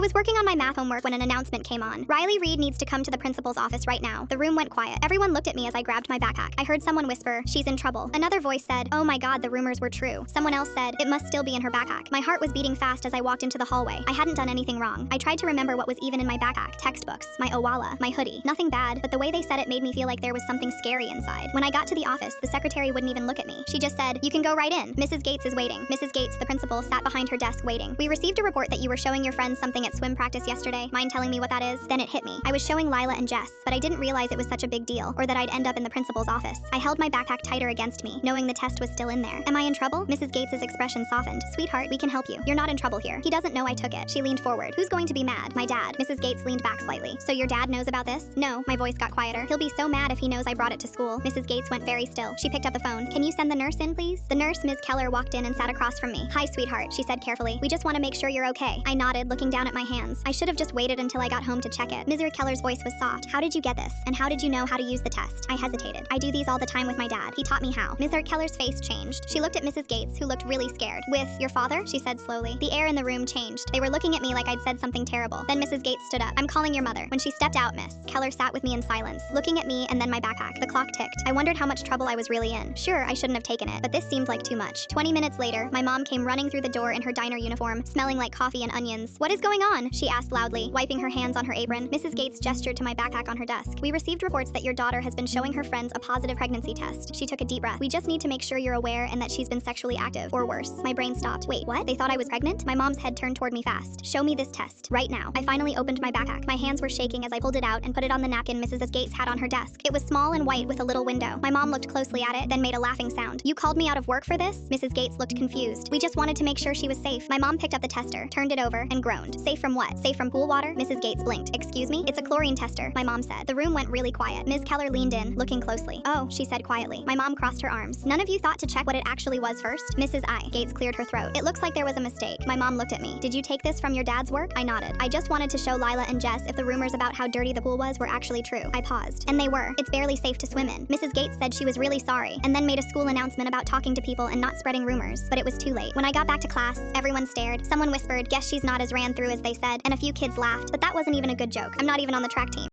was working on my math homework when an announcement came on. Riley Reed needs to come to the principal's office right now. The room went quiet. Everyone looked at me as I grabbed my backpack. I heard someone whisper, "She's in trouble." Another voice said, "Oh my god, the rumors were true." Someone else said, "It must still be in her backpack." My heart was beating fast as I walked into the hallway. I hadn't done anything wrong. I tried to remember what was even in my backpack. Textbooks, my Owala, my hoodie. Nothing bad, but the way they said it made me feel like there was something scary inside. When I got to the office, the secretary wouldn't even look at me. She just said, "You can go right in. Mrs. Gates is waiting." Mrs. Gates, the principal, sat behind her desk waiting. "We received a report that you were showing your friends something at swim practice yesterday. Mind telling me what that is?" Then it hit me. I was showing Lila and Jess, but I didn't realize it was such a big deal, or that I'd end up in the principal's office. I held my backpack tighter against me, knowing the test was still in there. "Am I in trouble?" Mrs. Gates's expression softened. "Sweetheart, we can help you. You're not in trouble here. He doesn't know I took it." She leaned forward. "Who's going to be mad?" "My dad." Mrs. Gates leaned back slightly. "So your dad knows about this?" "No." My voice got quieter. "He'll be so mad if he knows I brought it to school." Mrs. Gates went very still. She picked up the phone. "Can you send the nurse in, please?" The nurse, Ms. Keller, walked in and sat across from me. "Hi, sweetheart," she said carefully. "We just want to make sure you're okay." I nodded, looking down at my hands. I should have just waited until I got home to check it. Mrs. Keller's voice was soft. "How did you get this? And how did you know how to use the test?" I hesitated. "I do these all the time with my dad. He taught me how." Mrs. Keller's face changed. She looked at Mrs. Gates, who looked really scared. "With your father?" she said slowly. The air in the room changed. They were looking at me like I'd said something terrible. Then Mrs. Gates stood up. "I'm calling your mother." When she stepped out, Miss Keller sat with me in silence, looking at me and then my backpack. The clock ticked. I wondered how much trouble I was really in. Sure, I shouldn't have taken it, but this seemed like too much. 20 minutes later, my mom came running through the door in her diner uniform, smelling like coffee and onions. "What is going on?" she asked loudly, wiping her hands on her apron. Mrs. Gates gestured to my backpack on her desk. "We received reports that your daughter has been showing her friends a positive pregnancy test." She took a deep breath. "We just need to make sure you're aware and that she's been sexually active, or worse." My brain stopped. Wait, what? They thought I was pregnant? My mom's head turned toward me fast. "Show me this test. Right now." I finally opened my backpack. My hands were shaking as I pulled it out and put it on the napkin Mrs. Gates had on her desk. It was small and white with a little window. My mom looked closely at it, then made a laughing sound. "You called me out of work for this?" Mrs. Gates looked confused. "We just wanted to make sure she was safe." My mom picked up the tester, turned it over, and groaned. "Safe from what? Safe from pool water?" Mrs. Gates blinked. "Excuse me? It's a chlorine tester," my mom said. The room went really quiet. Ms. Keller leaned in, looking closely. "Oh," she said quietly. My mom crossed her arms. "None of you thought to check what it actually was first?" Mrs. Gates cleared her throat. "It looks like there was a mistake." My mom looked at me. "Did you take this from your dad's work?" I nodded. "I just wanted to show Lila and Jess if the rumors about how dirty the pool was were actually true." I paused. "And they were. It's barely safe to swim in." Mrs. Gates said she was really sorry, and then made a school announcement about talking to people and not spreading rumors, but it was too late. When I got back to class, everyone stared. Someone whispered, "Guess she's not as ran through as they said," and a few kids laughed, but that wasn't even a good joke. I'm not even on the track team.